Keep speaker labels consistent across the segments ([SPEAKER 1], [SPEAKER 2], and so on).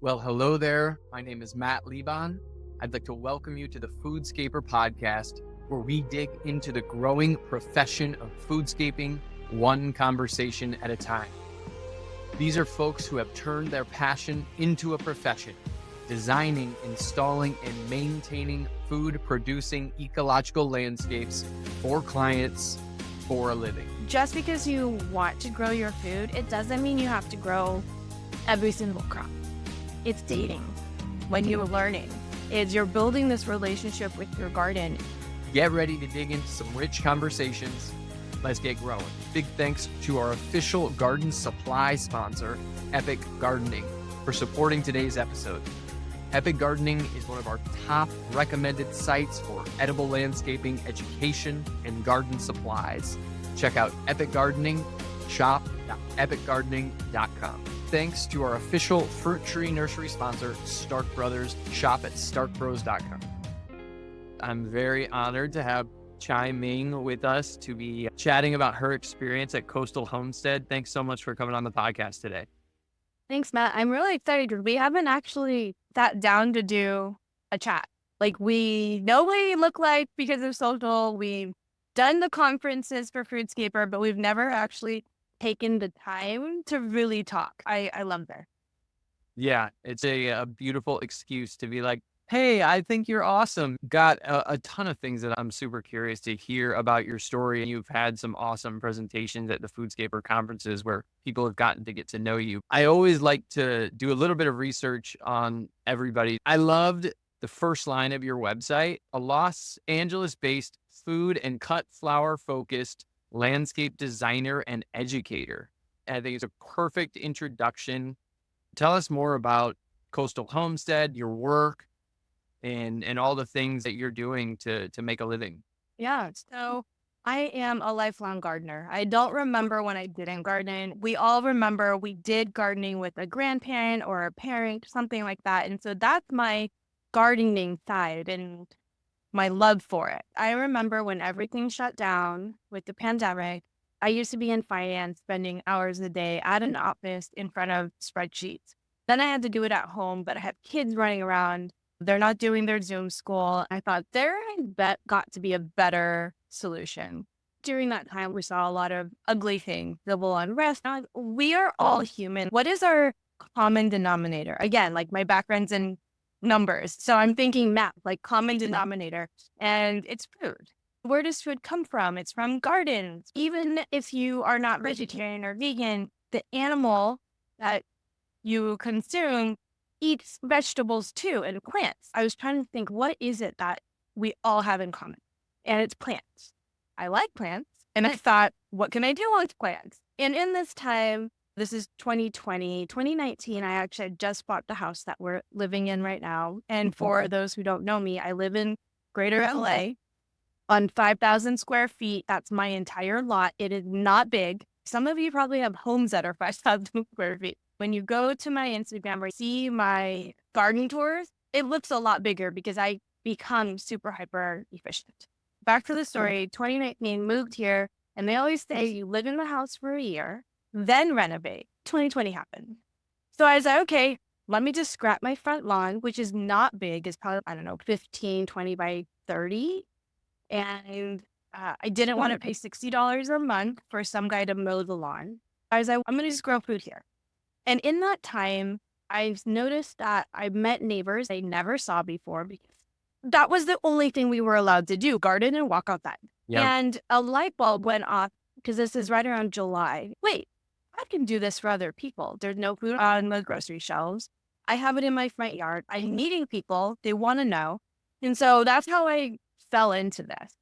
[SPEAKER 1] Well, hello there. My name is Matt Lebon. I'd like to welcome you to the Foodscaper Podcast, where we dig into the growing profession of foodscaping, one conversation at a time. These are folks who have turned their passion into a profession, designing, installing, and maintaining food-producing ecological landscapes for clients for a living.
[SPEAKER 2] Just because you want to grow your food, it doesn't mean you have to grow every single crop. It's dating. When you're learning, is you're building this relationship with your garden.
[SPEAKER 1] Get ready to dig into some rich conversations. Let's get growing. Big thanks to our official garden supply sponsor, Epic Gardening, for supporting today's episode. Epic Gardening is one of our top recommended sites for edible landscaping, education, and garden supplies. Check out Epic Gardening, shop.epicgardening.com. Thanks to our official fruit tree nursery sponsor, Stark Brothers. Shop at starkbros.com. I'm very honored to have Chia-Ming with us to be chatting about her experience at Coastal Homestead. Thanks so much for coming on the podcast today.
[SPEAKER 2] Thanks, Matt. I'm really excited because we haven't actually sat down to do a chat. Like, we know what we look like because of social. We've done the conferences for Foodscaper, but we've never actually taken the time to really talk. I love that.
[SPEAKER 1] Yeah, it's a beautiful excuse to be like, hey, I think you're awesome. Got a ton of things that I'm super curious to hear about your story. You've had some awesome presentations at the Foodscaper conferences where people have gotten to get to know you. I always like to do a little bit of research on everybody. I loved the first line of your website, a Los Angeles-based food and cut flower focused landscape designer and educator. And I think it's a perfect introduction. Tell us more about Coastal Homestead, your work, and all the things that you're doing to make a living.
[SPEAKER 2] Yeah, so I am a lifelong gardener. I don't remember when I didn't garden. We all remember we did gardening with a grandparent or a parent, something like that. And so that's my gardening side and my love for it. I remember when everything shut down with the pandemic, I used to be in finance, spending hours a day at an office in front of spreadsheets. Then I had to do it at home, but I have kids running around. They're not doing their Zoom school. I thought there had got to be a better solution. During that time, we saw a lot of ugly things, civil unrest. We are all human. What is our common denominator? Again, like my background's in numbers. So I'm thinking math, like common denominator, and it's food. Where does food come from? It's from gardens. Even if you are not vegetarian or vegan, the animal that you consume eats vegetables too and plants. I was trying to think, what is it that we all have in common? And it's plants. I like plants. And I thought, what can I do with plants? And in this time, this is 2020, 2019, I actually just bought the house that we're living in right now. And for those who don't know me, I live in Greater LA on 5,000 square feet. That's my entire lot. It is not big. Some of you probably have homes that are 5,000 square feet. When you go to my Instagram or see my garden tours, it looks a lot bigger because I become super hyper efficient. Back to the story, 2019, moved here, and they always say you live in the house for a year, then renovate. 2020 happened. So I was like, okay, let me just scrap my front lawn, which is not big. It's probably, 15, 20 by 30. And I didn't want to pay $60 a month for some guy to mow the lawn. I was like, I'm going to just grow food here. And in that time, I've noticed that I met neighbors I never saw before because that was the only thing we were allowed to do, garden and walk outside. Yep. And a light bulb went off because this is right around July. Wait, I can do this for other people. There's no food on the grocery shelves. I have it in my front yard. I'm meeting people. They want to know. And so that's how I fell into this.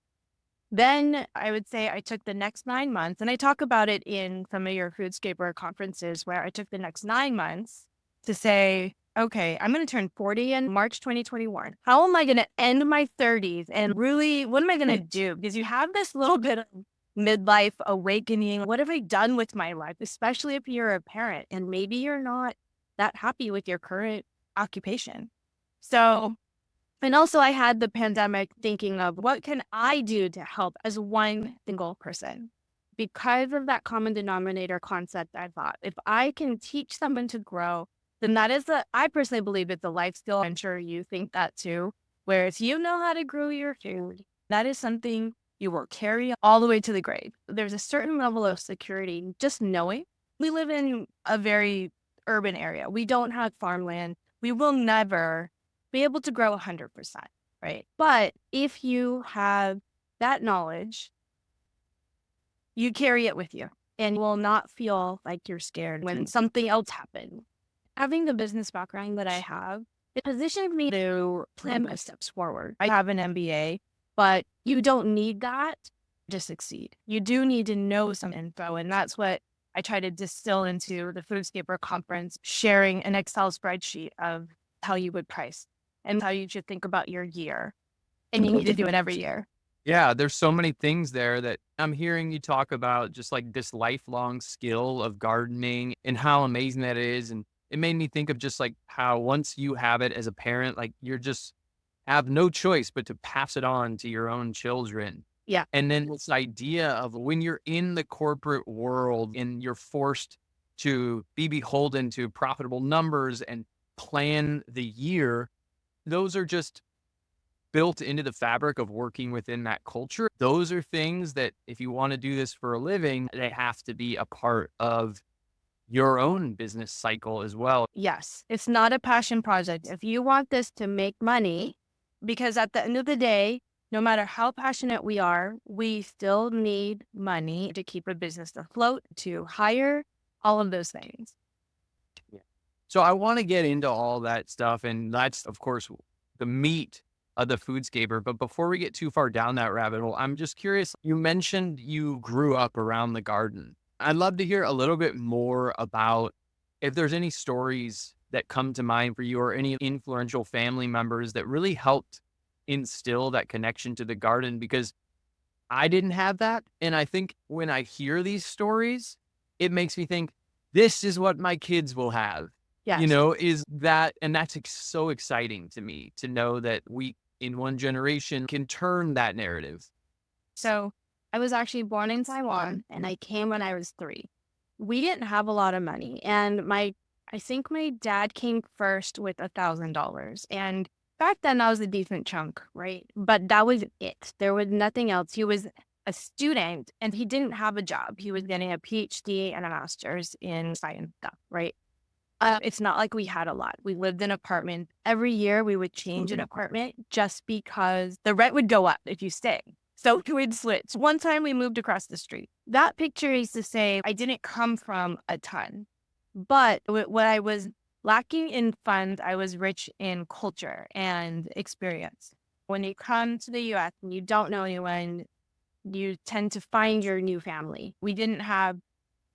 [SPEAKER 2] Then I would say I took the next 9 months, and I talk about it in some of your Foodscaper conferences where I took the next 9 months to say, okay, I'm going to turn 40 in March 2021. How am I going to end my 30s? And really, what am I going to do? Because you have this little bit of midlife awakening. What have I done with my life? Especially if you're a parent and maybe you're not that happy with your current occupation. So, and also I had the pandemic thinking of what can I do to help as one single person? Because of that common denominator concept, I thought if I can teach someone to grow then I personally believe it's a life skill. I'm sure you think that too, where if you know how to grow your food, that is something you will carry all the way to the grave. There's a certain level of security just knowing. We live in a very urban area. We don't have farmland. We will never be able to grow 100%, right? But if you have that knowledge, you carry it with you and you will not feel like you're scared when something else happens. Having the business background that I have, it positions me to plan my steps forward. I have an MBA, but you don't need that to succeed. You do need to know some info, and that's what I try to distill into the Foodscaper Conference, sharing an Excel spreadsheet of how you would price and how you should think about your year. And you need to do it every year.
[SPEAKER 1] Yeah, there's so many things there that I'm hearing you talk about, just like this lifelong skill of gardening and how amazing that is. And it made me think of just like how once you have it as a parent, like you're just have no choice but to pass it on to your own children.
[SPEAKER 2] Yeah.
[SPEAKER 1] And then this idea of when you're in the corporate world and you're forced to be beholden to profitable numbers and plan the year, those are just built into the fabric of working within that culture. Those are things that if you want to do this for a living, they have to be a part of your own business cycle as well.
[SPEAKER 2] Yes, it's not a passion project. If you want this to make money, because at the end of the day, no matter how passionate we are, we still need money to keep a business afloat, to hire, all of those things.
[SPEAKER 1] Yeah. So I want to get into all that stuff. And that's, of course, the meat of the Foodscaper. But before we get too far down that rabbit hole, I'm just curious. You mentioned you grew up around the garden. I'd love to hear a little bit more about if there's any stories that come to mind for you or any influential family members that really helped instill that connection to the garden, because I didn't have that. And I think when I hear these stories, it makes me think this is what my kids will have,
[SPEAKER 2] Yes.
[SPEAKER 1] is that, and that's so exciting to me to know that we in one generation can turn that narrative.
[SPEAKER 2] So I was actually born in Taiwan and I came when I was 3. We didn't have a lot of money. And I think my dad came first with $1,000. And back then that was a decent chunk, right? But that was it. There was nothing else. He was a student and he didn't have a job. He was getting a PhD and a master's in science stuff, right? It's not like we had a lot. We lived in an apartment. Every year we would change an apartment just because the rent would go up if you stay. So we would switch. One time we moved across the street. That picture is to say I didn't come from a ton, but what I was lacking in funds, I was rich in culture and experience. When you come to the US and you don't know anyone, you tend to find your new family. We didn't have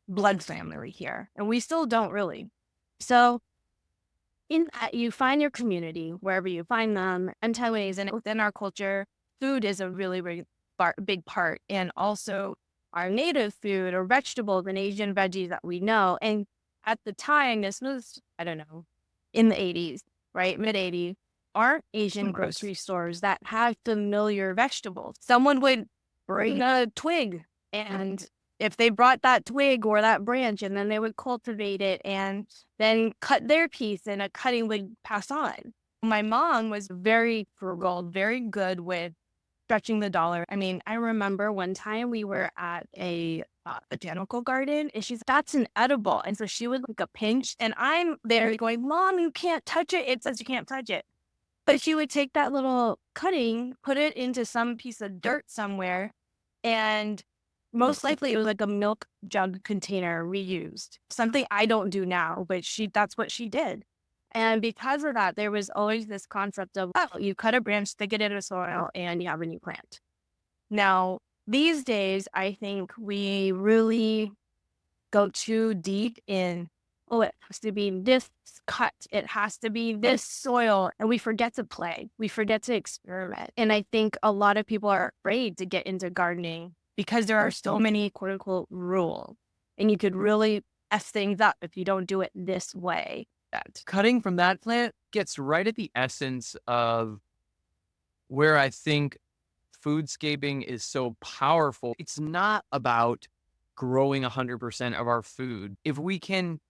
[SPEAKER 2] blood family here, and we still don't really. So in that, you find your community wherever you find them. And Taiwanese, and within our culture, food is a really, really big part. And also our native food or vegetables and Asian veggies that we know. And at the time, this was, I don't know, in the 80s, right? Mid 80s, aren't Asian grocery stores that have familiar vegetables. Someone would bring a twig, and if they brought that twig or that branch, and then they would cultivate it and then cut their piece and a cutting would pass on. My mom was very frugal, very good with stretching the dollar. I mean, I remember one time we were at a botanical garden and she's, that's an edible. And so she would like a pinch and I'm there going, Mom, you can't touch it. It says you can't touch it. But she would take that little cutting, put it into some piece of dirt somewhere, and most likely it was like a milk jug container reused. Something I don't do now, but that's what she did. And because of that, there was always this concept of, oh, you cut a branch, stick it in the soil, and you have a new plant. Now, these days, I think we really go too deep in, oh, it has to be this cut, it has to be this soil, and we forget to play. We forget to experiment. And I think a lot of people are afraid to get into gardening because there are so many quote unquote rules, and you could really mess things up if you don't do it this way.
[SPEAKER 1] That cutting from that plant gets right at the essence of where I think foodscaping is so powerful. It's not about growing 100% of our food. If we can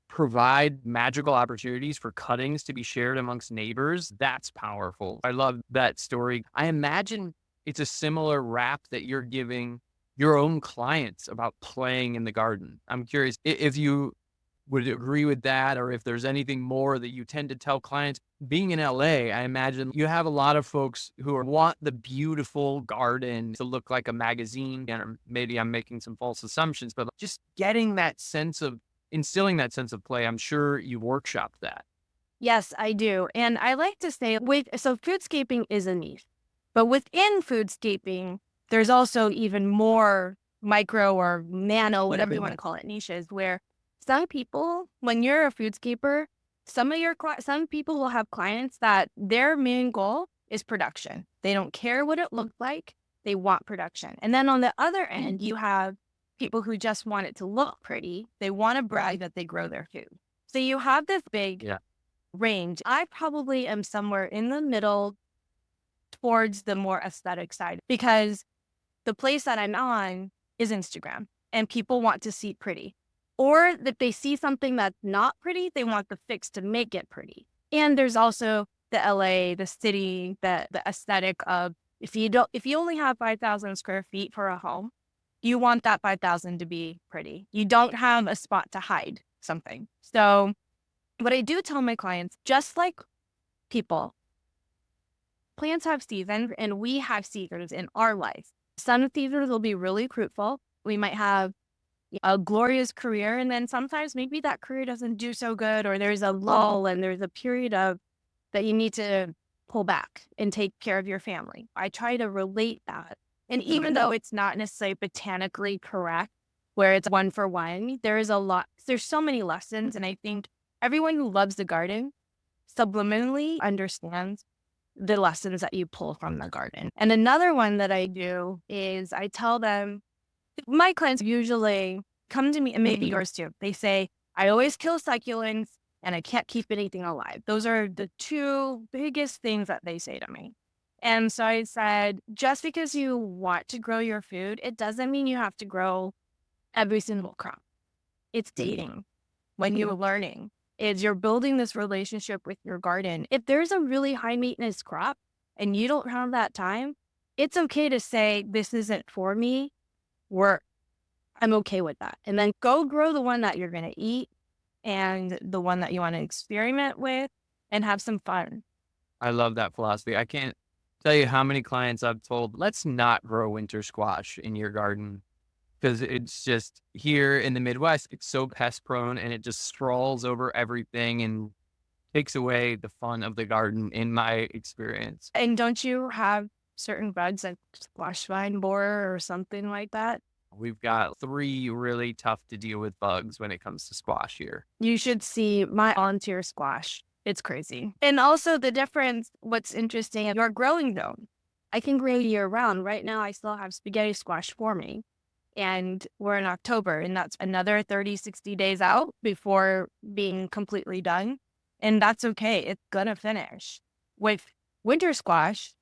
[SPEAKER 1] provide magical opportunities for cuttings to be shared amongst neighbors, that's powerful. I love that story. I imagine it's a similar rap that you're giving your own clients about playing in the garden. I'm curious if you would agree with that, or if there's anything more that you tend to tell clients. Being in LA, I imagine you have a lot of folks who want the beautiful garden to look like a magazine, and maybe I'm making some false assumptions, but just getting that sense of instilling that sense of play. I'm sure you workshopped that.
[SPEAKER 2] Yes, I do. And I like to say so foodscaping is a niche, but within foodscaping, there's also even more micro or nano, whatever you want to call it, niches where some people, when you're a foodscaper, some people will have clients that their main goal is production. They don't care what it looks like. They want production. And then on the other end, you have people who just want it to look pretty. They want to brag that they grow their food. So you have this big range. I probably am somewhere in the middle towards the more aesthetic side because the place that I'm on is Instagram and people want to see pretty. Or if they see something that's not pretty, they want the fix to make it pretty. And there's also the LA, the city, the aesthetic of if you only have 5,000 square feet for a home, you want that 5,000 to be pretty. You don't have a spot to hide something. So what I do tell my clients, just like people, plants have seasons and we have seasons in our life. Some seasons will be really fruitful. We might have a glorious career, and then sometimes maybe that career doesn't do so good, or there's a lull and there's a period of that you need to pull back and take care of your family. I try to relate that. And even though it's not necessarily botanically correct, where it's one for one, there's so many lessons. And I think everyone who loves the garden subliminally understands the lessons that you pull from the garden. And another one that I do is I tell them, my clients usually come to me, and maybe yours too. They say, I always kill succulents and I can't keep anything alive. Those are the two biggest things that they say to me. And so I said, just because you want to grow your food, it doesn't mean you have to grow every single crop. It's dating. When you're learning, is you're building this relationship with your garden. If there's a really high maintenance crop and you don't have that time, it's okay to say, this isn't for me. I'm okay with that. And then go grow the one that you're going to eat and the one that you want to experiment with and have some fun.
[SPEAKER 1] I love that philosophy. I can't tell you how many clients I've told, let's not grow winter squash in your garden, because it's just here in the Midwest, it's so pest prone and it just sprawls over everything and takes away the fun of the garden in my experience.
[SPEAKER 2] And don't you have certain bugs like squash vine borer or something like that?
[SPEAKER 1] We've got 3 really tough to deal with bugs when it comes to squash here.
[SPEAKER 2] You should see my volunteer squash. It's crazy. And also the difference, what's interesting, your growing zone. I can grow year round. Right now, I still have spaghetti squash forming. And we're in October, and that's another 30, 60 days out before being completely done. And that's okay. It's going to finish. With winter squash,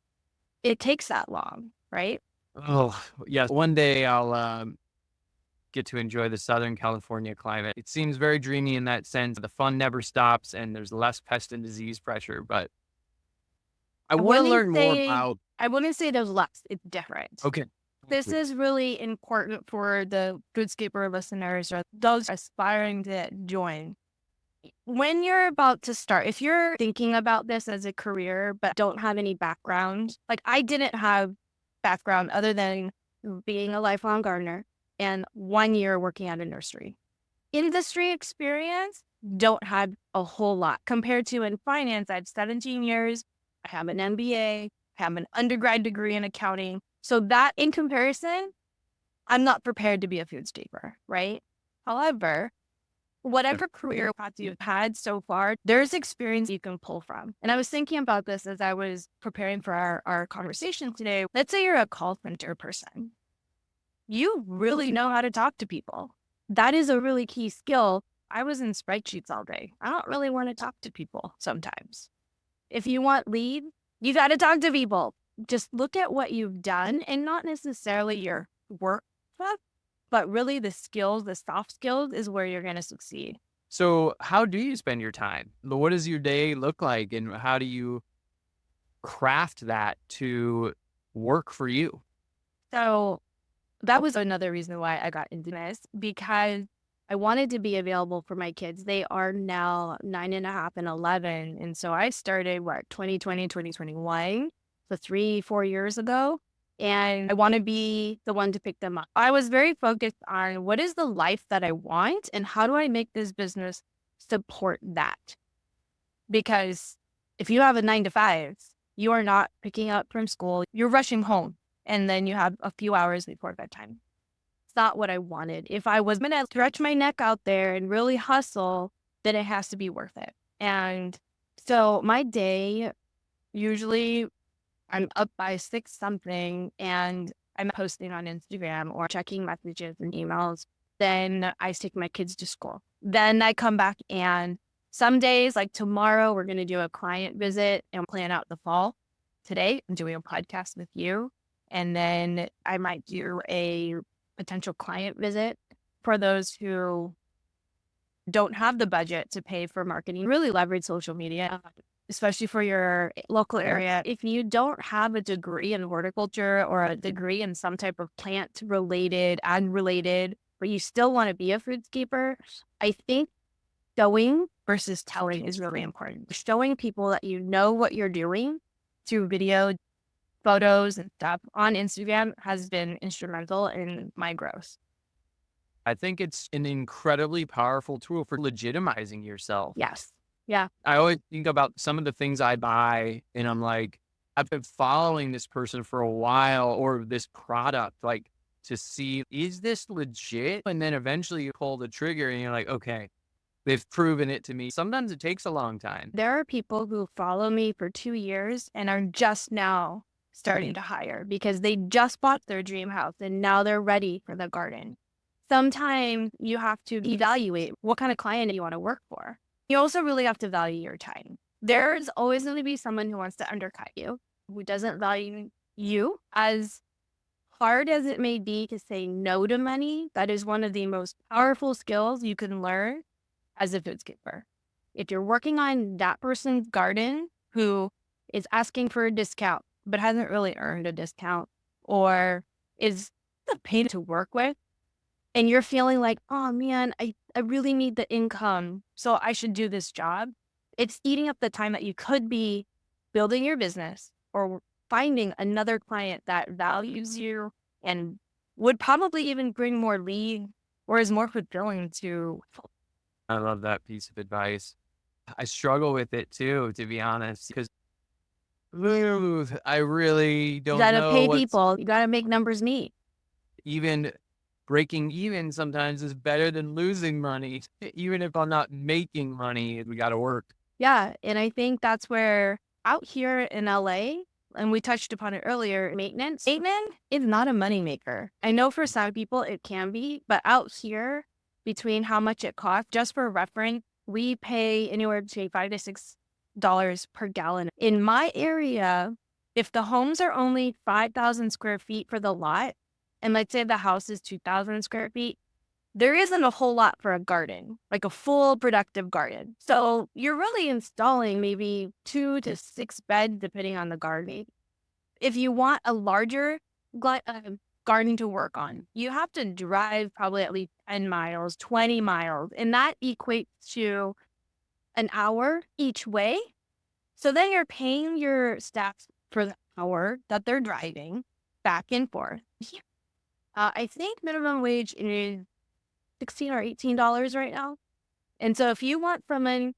[SPEAKER 2] it takes that long, right?
[SPEAKER 1] Oh, yes. One day I'll get to enjoy the Southern California climate. It seems very dreamy in that sense. The fun never stops and there's less pest and disease pressure, but I want to learn more about.
[SPEAKER 2] I wouldn't say there's less. It's different.
[SPEAKER 1] Okay.
[SPEAKER 2] This is really important for the Foodscaper listeners or those aspiring to join. When you're about to start, if you're thinking about this as a career but don't have any background, like I didn't have background other than being a lifelong gardener and 1 year working at a nursery. Industry experience, don't have a whole lot. Compared to in finance, I had 17 years. I have an MBA, I have an undergrad degree in accounting. So that in comparison, I'm not prepared to be a foodscaper, right? However, whatever career path you've had so far, there's experience you can pull from. And I was thinking about this as I was preparing for our conversation today. Let's say you're a call center person. You really know how to talk to people. That is a really key skill. I was in spreadsheets all day. I don't really want to talk to people sometimes. If you want lead, you got to talk to people. Just look at what you've done and not necessarily your work stuff, but really the skills, the soft skills is where you're going to succeed.
[SPEAKER 1] So how do you spend your time? What does your day look like, and how do you craft that to work for you?
[SPEAKER 2] So that was another reason why I got into this, because I wanted to be available for my kids. They are now 9.5 and 11. And so I started, 2020, 2021, so 3, 4 years ago. And I want to be the one to pick them up. I was very focused on what is the life that I want and how do I make this business support that? Because if you have a 9 to 5, you are not picking up from school, you're rushing home, and then you have a few hours before bedtime. It's not what I wanted. If I was going to stretch my neck out there and really hustle, then it has to be worth it. And so my day, usually I'm up by 6 something and I'm posting on Instagram or checking messages and emails. Then I take my kids to school. Then I come back, and some days, like tomorrow, we're going to do a client visit and plan out the fall. Today, I'm doing a podcast with you. And then I might do a potential client visit for those who don't have the budget to pay for marketing. Really leverage social media, especially for your local area. If you don't have a degree in horticulture or a degree in some type of plant related, ag related, but you still want to be a foodscaper, I think showing versus telling is really important. Showing people that you know what you're doing through video, photos, and stuff on Instagram has been instrumental in my growth.
[SPEAKER 1] I think it's an incredibly powerful tool for legitimizing yourself.
[SPEAKER 2] Yes. Yeah.
[SPEAKER 1] I always think about some of the things I buy, and I'm like, I've been following this person for a while, or this product, like, to see, is this legit? And then eventually you pull the trigger and you're like, okay, they've proven it to me. Sometimes it takes a long time.
[SPEAKER 2] There are people who follow me for 2 years and are just now starting to hire because they just bought their dream house and now they're ready for the garden. Sometimes you have to evaluate what kind of client you want to work for. You also really have to value your time. There's always going to be someone who wants to undercut you, who doesn't value you. As hard as it may be to say no to money, that is one of the most powerful skills you can learn as a foodscaper. If you're working on that person's garden who is asking for a discount but hasn't really earned a discount, or is a pain to work with, and you're feeling like, oh man, I really need the income, so I should do this job. It's eating up the time that you could be building your business or finding another client that values you and would probably even bring more leads or is more fulfilling to.
[SPEAKER 1] I love that piece of advice. I struggle with it too, to be honest, because I really
[SPEAKER 2] You
[SPEAKER 1] don't
[SPEAKER 2] gotta
[SPEAKER 1] know
[SPEAKER 2] pay
[SPEAKER 1] what's
[SPEAKER 2] people. You gotta make numbers meet.
[SPEAKER 1] even breaking even sometimes is better than losing money. Even if I'm not making money, we got to work.
[SPEAKER 2] Yeah. And I think that's where out here in LA, and we touched upon it earlier, maintenance. Maintenance is not a moneymaker. I know for some people it can be, but out here, between how much it costs, just for reference, we pay anywhere between $5 to $6 per gallon. In my area, if the homes are only 5,000 square feet for the lot, and let's say the house is 2,000 square feet, there isn't a whole lot for a garden, like a full productive garden. So you're really installing maybe 2 to 6 beds, depending on the garden. If you want a larger garden to work on, you have to drive probably at least 10 miles, 20 miles, and that equates to an hour each way. So then you're paying your staff for the hour that they're driving back and forth. I think minimum wage is $16 or $18 right now. And so if you want someone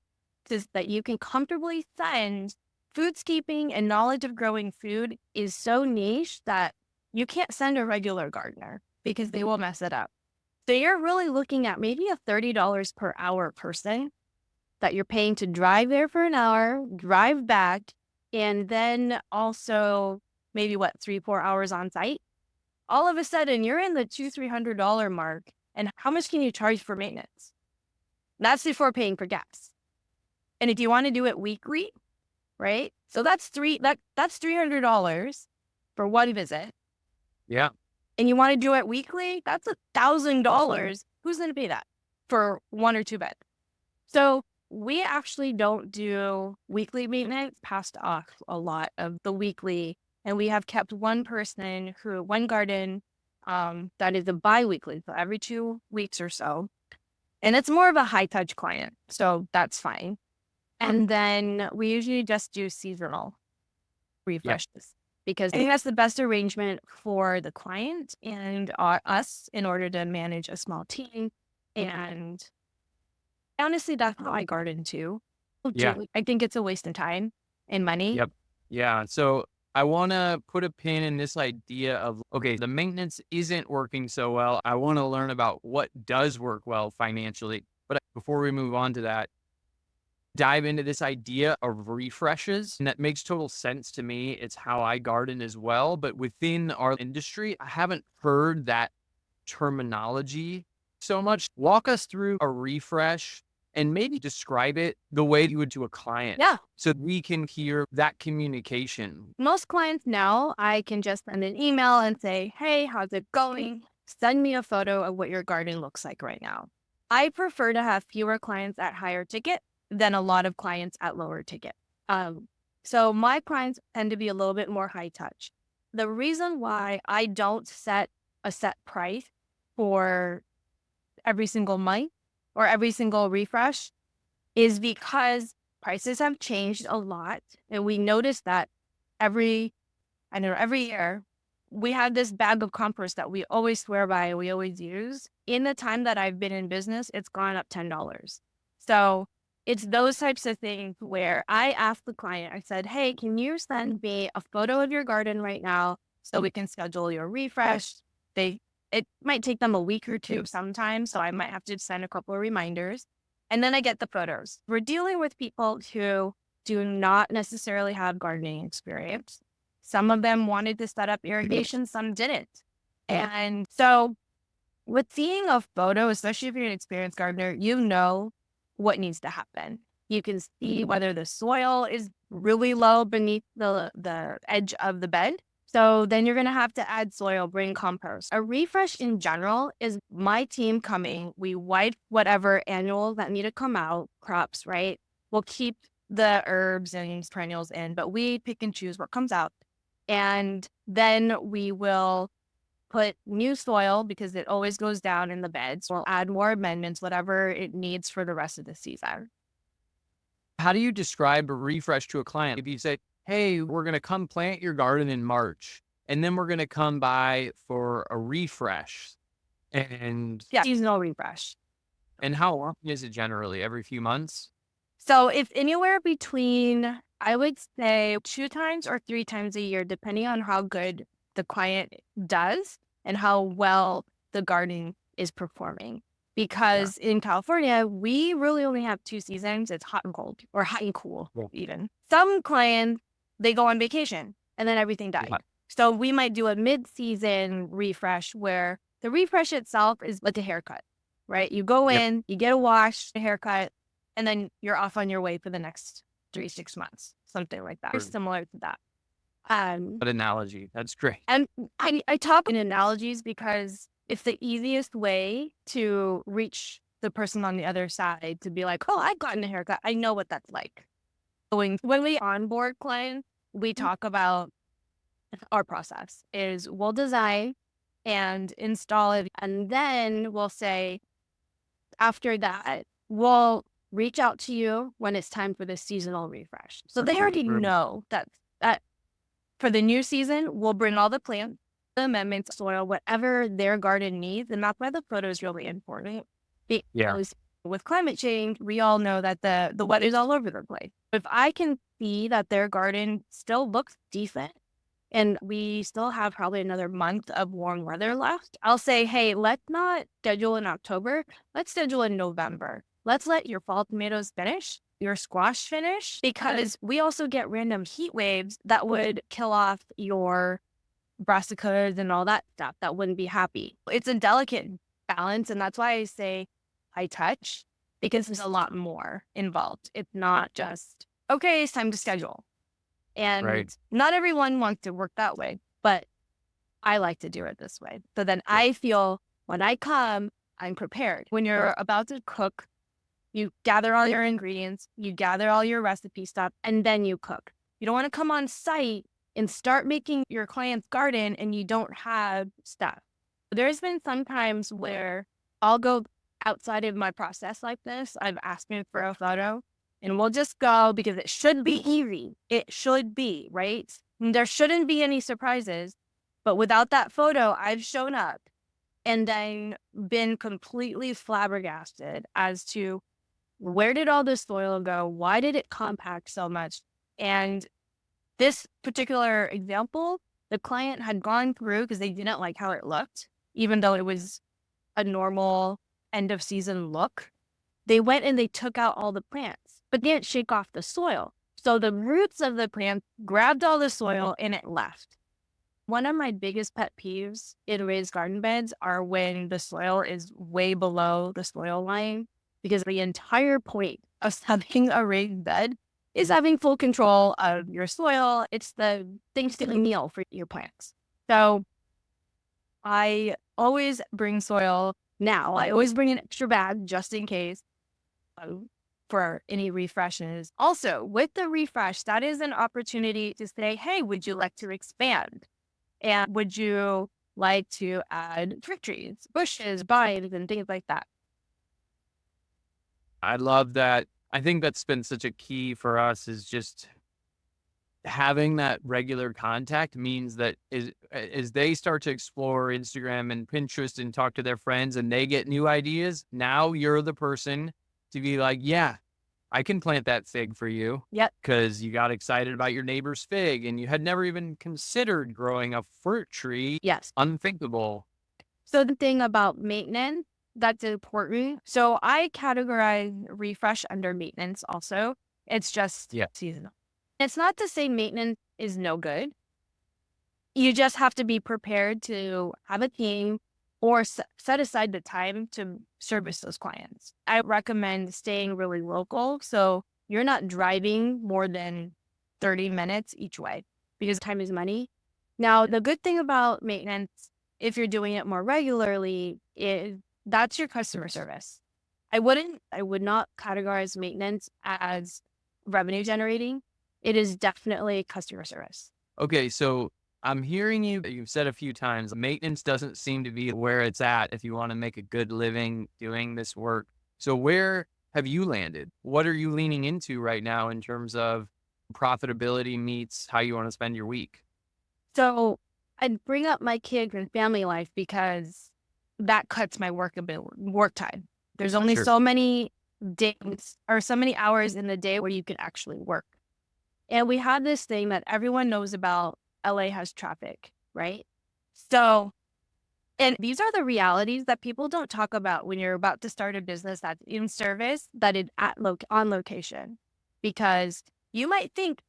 [SPEAKER 2] that you can comfortably send, foodscaping and knowledge of growing food is so niche that you can't send a regular gardener because they will mess it up. So you're really looking at maybe a $30 per hour person that you're paying to drive there for an hour, drive back, and then also maybe 3, 4 hours on site. All of a sudden, you're in the $200-300 mark. And how much can you charge for maintenance? That's before paying for gas. And if you want to do it weekly, right? So that's $300 for one visit.
[SPEAKER 1] Yeah.
[SPEAKER 2] And you want to do it weekly? That's $1,000. Who's going to pay that for 1 or 2 beds? So we actually don't do weekly maintenance, passed off a lot of the weekly. And we have kept one garden that is a bi-weekly, so every 2 weeks or so. And it's more of a high touch client. So that's fine. And then we usually just do seasonal
[SPEAKER 1] Yeah.
[SPEAKER 2] refreshes because I think that's the best arrangement for the client and us in order to manage a small team. And honestly, that's how I garden too.
[SPEAKER 1] Yeah.
[SPEAKER 2] I think it's a waste of time and money.
[SPEAKER 1] Yep. Yeah. So I want to put a pin in this idea of, okay, the maintenance isn't working so well. I want to learn about what does work well financially. But before we move on to that, dive into this idea of refreshes. And that makes total sense to me. It's how I garden as well. But within our industry, I haven't heard that terminology so much. Walk us through a refresh and maybe describe it the way you would to a client
[SPEAKER 2] Yeah.
[SPEAKER 1] so we can hear that communication.
[SPEAKER 2] Most clients now, I can just send an email and say, hey, how's it going? Send me a photo of what your garden looks like right now. I prefer to have fewer clients at higher ticket than a lot of clients at lower ticket. So my clients tend to be a little bit more high touch. The reason why I don't set a set price for every single month or every single refresh is because prices have changed a lot. And we noticed that every year we have this bag of compost that we always swear by and we always use. In the time that I've been in business, it's gone up $10. So it's those types of things where I asked the client, I said, hey, can you send me a photo of your garden right now so we can schedule your refresh? It might take them a week or two sometimes, so I might have to send a couple of reminders. And then I get the photos. We're dealing with people who do not necessarily have gardening experience. Some of them wanted to set up irrigation, some didn't. And so with seeing a photo, especially if you're an experienced gardener, you know what needs to happen. You can see whether the soil is really low beneath the edge of the bed. So then you're going to have to add soil, bring compost. A refresh in general is my team coming. We wipe whatever annuals that need to come out, crops, right? We'll keep the herbs and perennials in, but we pick and choose what comes out. And then we will put new soil because it always goes down in the beds. We'll add more amendments, whatever it needs for the rest of the season.
[SPEAKER 1] How do you describe a refresh to a client? If you say, hey, we're going to come plant your garden in March, and then we're going to come by for a refresh. And
[SPEAKER 2] Yeah, seasonal refresh.
[SPEAKER 1] and how often is it generally? Every few months?
[SPEAKER 2] So if anywhere between, I would say 2 times or 3 times a year, depending on how good the client does and how well the garden is performing. Because in California, we really only have 2 seasons. It's hot and cold, or hot and cool even. Some clients, they go on vacation and then everything died.
[SPEAKER 1] Yeah.
[SPEAKER 2] So we might do a mid-season refresh where the refresh itself is like a haircut, right? You go in, you get a wash, a haircut, and then you're off on your way for the next 3-6 months, something like that. Or similar to that.
[SPEAKER 1] What analogy? That's great.
[SPEAKER 2] And I talk in analogies because it's the easiest way to reach the person on the other side to be like, oh, I've gotten a haircut. I know what that's like. When we onboard clients, we talk about our process is we'll design and install it. And then we'll say, after that, we'll reach out to you when it's time for the seasonal refresh. So they already know that for the new season, we'll bring all the plants, the amendments, soil, whatever their garden needs. And that's why the photo is really important. Because with climate change, we all know that the weather's all over the place. If I can see that their garden still looks decent and we still have probably another month of warm weather left, I'll say, hey, let's not schedule in October. Let's schedule in November. Let's let your fall tomatoes finish, your squash finish, because we also get random heat waves that would kill off your brassicas and all that stuff that wouldn't be happy. It's a delicate balance, and that's why I say high touch, because there's a lot more involved. It's not just, okay, it's time to schedule. And not everyone wants to work that way, but I like to do it this way. So then I feel when I come, I'm prepared. When you're about to cook You gather all your ingredients, you gather all your recipe stuff, and then you cook. You don't want to come on site and start making your client's garden and you don't have stuff. There's been some times where I'll go outside of my process like this. I've asked him for a photo and we'll just go because it should be easy. It should be, right? And there shouldn't be any surprises. But without that photo, I've shown up and then been completely flabbergasted as to where did all this soil go? Why did it compact so much? And this particular example, the client had gone through because they didn't like how it looked, even though it was a normal end of season look. They went and they took out all the plants, but didn't shake off the soil. So the roots of the plant grabbed all the soil and it left. One of my biggest pet peeves in raised garden beds are when the soil is way below the soil line, because the entire point of having a raised bed is having full control of your soil. It's the Thanksgiving meal for your plants. So I always bring soil now. I always bring an extra bag just in case for any refreshes. Also, with the refresh, that is an opportunity to say, hey, would you like to expand? And would you like to add fruit trees, bushes, vines, and things like that?
[SPEAKER 1] I love that. I think that's been such a key for us is just having that regular contact means that as they start to explore Instagram and Pinterest and talk to their friends and they get new ideas, now you're the person to be like, yeah, I can plant that fig for you.
[SPEAKER 2] Yep.
[SPEAKER 1] Because you got excited about your neighbor's fig and you had never even considered growing a fruit tree.
[SPEAKER 2] Yes.
[SPEAKER 1] Unthinkable.
[SPEAKER 2] So the thing about maintenance that's important. So I categorize refresh under maintenance also. It's just seasonal. It's not to say maintenance is no good. You just have to be prepared to have a team or set aside the time to service those clients. I recommend staying really local. So you're not driving more than 30 minutes each way because time is money. Now, the good thing about maintenance, if you're doing it more regularly, is that's your customer service. I would not categorize maintenance as revenue generating. It is definitely customer service.
[SPEAKER 1] Okay, so I'm hearing you've said a few times, maintenance doesn't seem to be where it's at if you want to make a good living doing this work. So where have you landed? What are you leaning into right now in terms of profitability meets how you want to spend your week?
[SPEAKER 2] So I'd bring up my kids and family life because that cuts my work time. There's only so many days or so many hours in the day where you can actually work. And we have this thing that everyone knows about. LA has traffic, right? So, and these are the realities that people don't talk about when you're about to start a business that's in service, that is on location. Because you might think,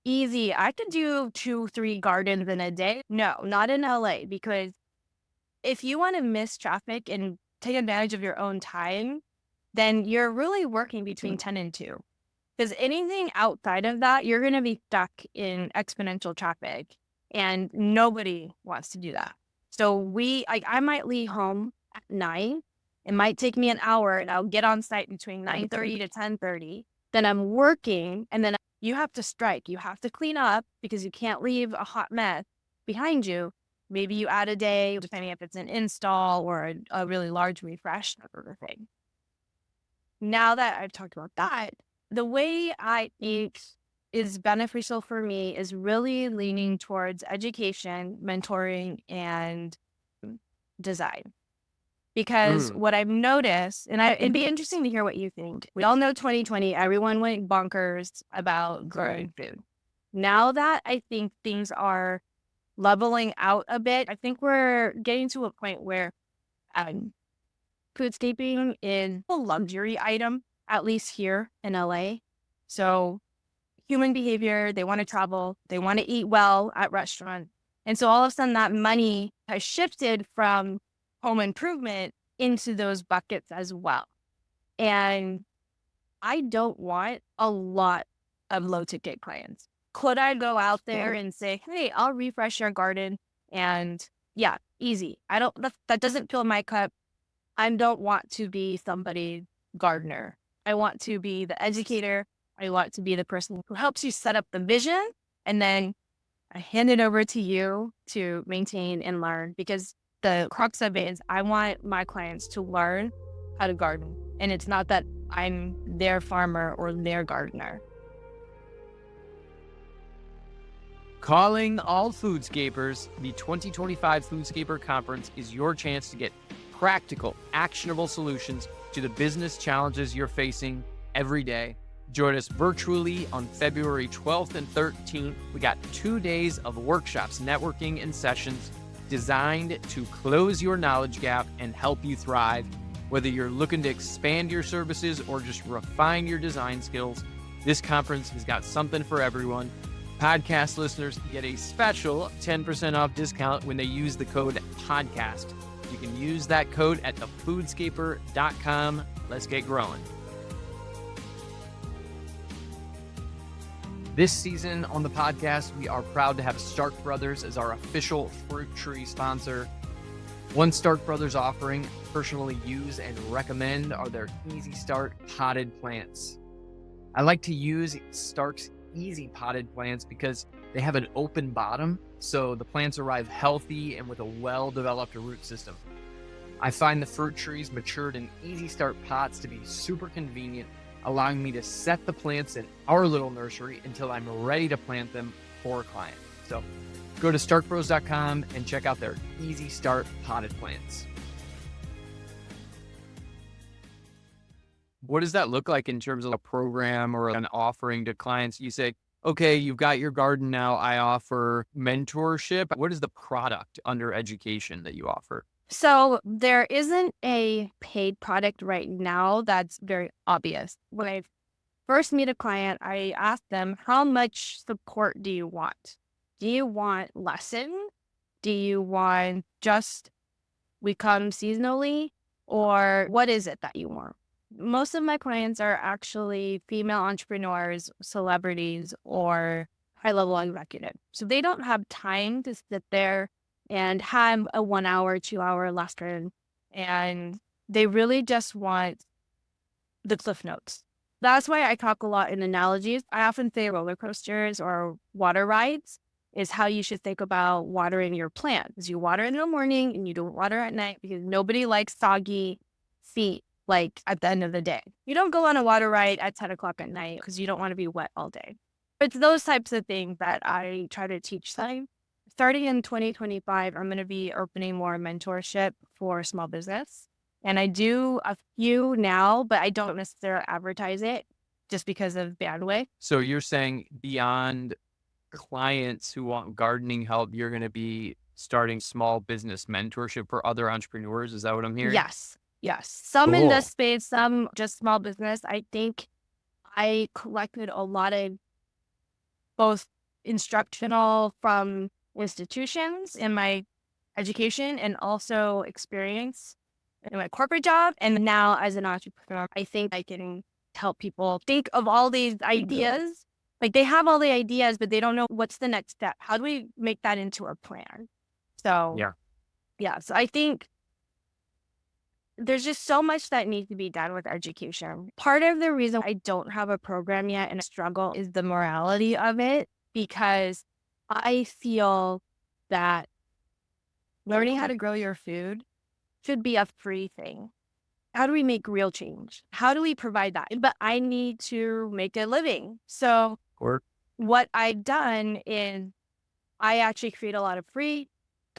[SPEAKER 2] easy, I could do 2-3 gardens in a day. No, not in LA, because if you want to miss traffic and take advantage of your own time, then you're really working between 10 and 2. Because anything outside of that, you're going to be stuck in exponential traffic. And nobody wants to do that. So I might leave home at 9. It might take me an hour and I'll get on site between 9:30 to 10:30. Then I'm working and then you have to strike. You have to clean up because you can't leave a hot mess behind you. Maybe you add a day, depending if it's an install or a really large refresh, that sort of thing. Now that I've talked about that, the way I eat is beneficial for me is really leaning towards education, mentoring, and design. Because what I've noticed, and it'd be interesting to hear what you think. We all know 2020, everyone went bonkers about growing food. Now that I think things are leveling out a bit, I think we're getting to a point where foodscaping is a luxury item, at least here in LA. So human behavior, they want to travel, they want to eat well at restaurants. And so all of a sudden that money has shifted from home improvement into those buckets as well. And I don't want a lot of low ticket clients. Could I go out there and say, hey, I'll refresh your garden and yeah, easy. That doesn't fill my cup. I don't want to be somebody's gardener. I want to be the educator. I want to be the person who helps you set up the vision, and then I hand it over to you to maintain and learn, because the crux of it is I want my clients to learn how to garden. And it's not that I'm their farmer or their gardener.
[SPEAKER 1] Calling all Foodscapers, the 2025 Foodscaper Conference is your chance to get practical, actionable solutions to the business challenges you're facing every day. Join us virtually on February 12th and 13th. We got 2 days of workshops, networking, and sessions designed to close your knowledge gap and help you thrive. Whether you're looking to expand your services or just refine your design skills, this conference has got something for everyone. Podcast listeners get a special 10% off discount when they use the code PODCAST. You can use that code at thefoodscaper.com. Let's get growing. This season on the podcast, we are proud to have Stark Brothers as our official fruit tree sponsor. One Stark Brothers offering I personally use and recommend are their Easy Start potted plants. I like to use Stark's Easy potted plants because they have an open bottom, so the plants arrive healthy and with a well-developed root system. I find the fruit trees matured in Easy Start pots to be super convenient, allowing me to set the plants in our little nursery until I'm ready to plant them for a client. So go to starkbros.com and check out their Easy Start potted plants. What does that look like in terms of a program or an offering to clients? You say, okay, you've got your garden now. I offer mentorship. What is the product under education that you offer?
[SPEAKER 2] So there isn't a paid product right now that's very obvious. When I first meet a client, I ask them, how much support do you want? Do you want lesson? Do you want just we come seasonally? Or what is it that you want? Most of my clients are actually female entrepreneurs, celebrities, or high-level executives. So they don't have time to sit there and have a 1 hour, 2 hour lesson. And they really just want the cliff notes. That's why I talk a lot in analogies. I often say roller coasters or water rides is how you should think about watering your plants. You water in the morning and you don't water at night, because nobody likes soggy feet like at the end of the day. You don't go on a water ride at 10 o'clock at night because you don't want to be wet all day. It's those types of things that I try to teach them. Starting in 2025, I'm going to be opening more mentorship for small business. And I do a few now, but I don't necessarily advertise it just because of bandwidth.
[SPEAKER 1] So you're saying beyond clients who want gardening help, you're going to be starting small business mentorship for other entrepreneurs. Is that what I'm hearing?
[SPEAKER 2] Yes. Yes. Some in
[SPEAKER 1] Cool.
[SPEAKER 2] this space, some just small business. I think I collected a lot of both instructional from institutions in my education and also experience in my corporate job. And now as an entrepreneur, I think I can help people think of all these ideas. Like they have all the ideas, but they don't know what's the next step. How do we make that into a plan? So yeah. So I think there's just so much that needs to be done with education. Part of the reason I don't have a program yet and I struggle is the morality of it, because I feel that learning how to grow your food should be a free thing. How do we make real change? How do we provide that? But I need to make a living. So what I've done is I actually create a lot of free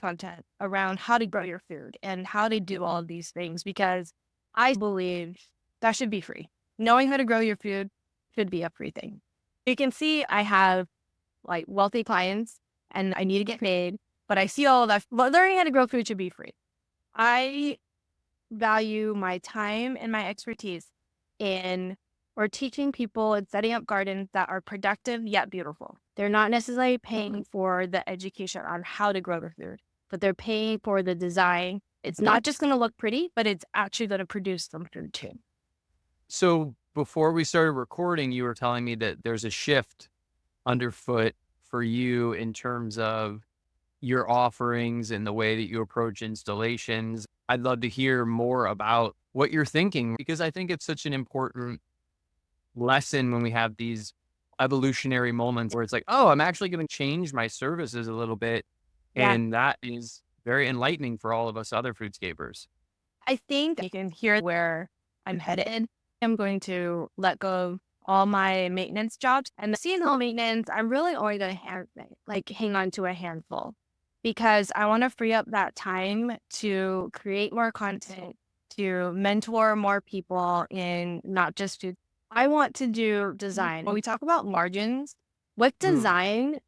[SPEAKER 2] content around how to grow your food and how to do all of these things, because I believe that should be free. Knowing how to grow your food should be a free thing. You can see I have like wealthy clients and I need to get paid, but I see all of that. Learning how to grow food should be free. I value my time and my expertise in or teaching people and setting up gardens that are productive yet beautiful. They're not necessarily paying for the education on how to grow their food, but they're paying for the design. It's not just going to look pretty, but it's actually going to produce some food too.
[SPEAKER 1] So before we started recording, you were telling me that there's a shift underfoot for you in terms of your offerings and the way that you approach installations. I'd love to hear more about what you're thinking, because I think it's such an important lesson when we have these evolutionary moments where it's like, oh, I'm actually going to change my services a little bit.
[SPEAKER 2] Yeah.
[SPEAKER 1] And that is very enlightening for all of us other foodscapers.
[SPEAKER 2] I think you can hear where I'm headed. I'm going to let go of all my maintenance jobs, and the seasonal maintenance, I'm really only going to hang on to a handful because I want to free up that time to create more content, to mentor more people in not just food. I want to do design. When we talk about margins, with
[SPEAKER 1] Mm.
[SPEAKER 2] design,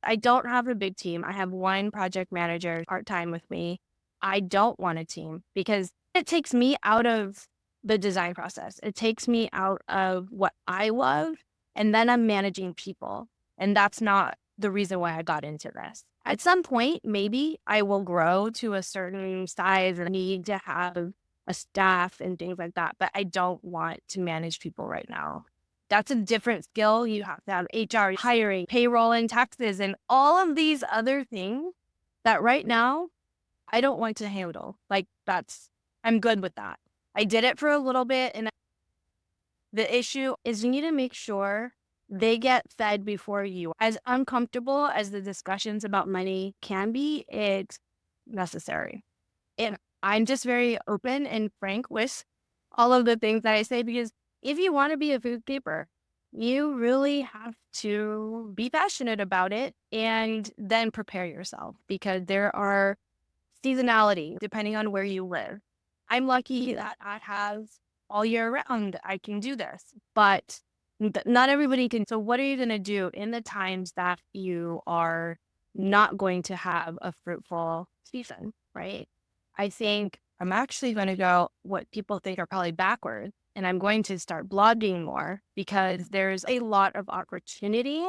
[SPEAKER 2] I don't have a big team. I have one project manager part-time with me. I don't want a team because it takes me out of the design process. It takes me out of what I love, and then I'm managing people. And that's not the reason why I got into this. At some point, maybe I will grow to a certain size and need to have a staff and things like that, but I don't want to manage people right now. That's a different skill. You have to have HR, hiring, payroll, and taxes, and all of these other things that right now I don't want to handle. I'm good with that. I did it for a little bit. And the issue is you need to make sure they get fed before you. As uncomfortable as the discussions about money can be, it's necessary. And I'm just very open and frank with all of the things that I say because if you want to be a foodkeeper, you really have to be passionate about it and then prepare yourself because there are seasonality depending on where you live. I'm lucky that I have all year round. I can do this, but not everybody can. So what are you going to do in the times that you are not going to have a fruitful season, right? I think I'm actually going to go what people think are probably backwards, and I'm going to start blogging more because there's a lot of opportunity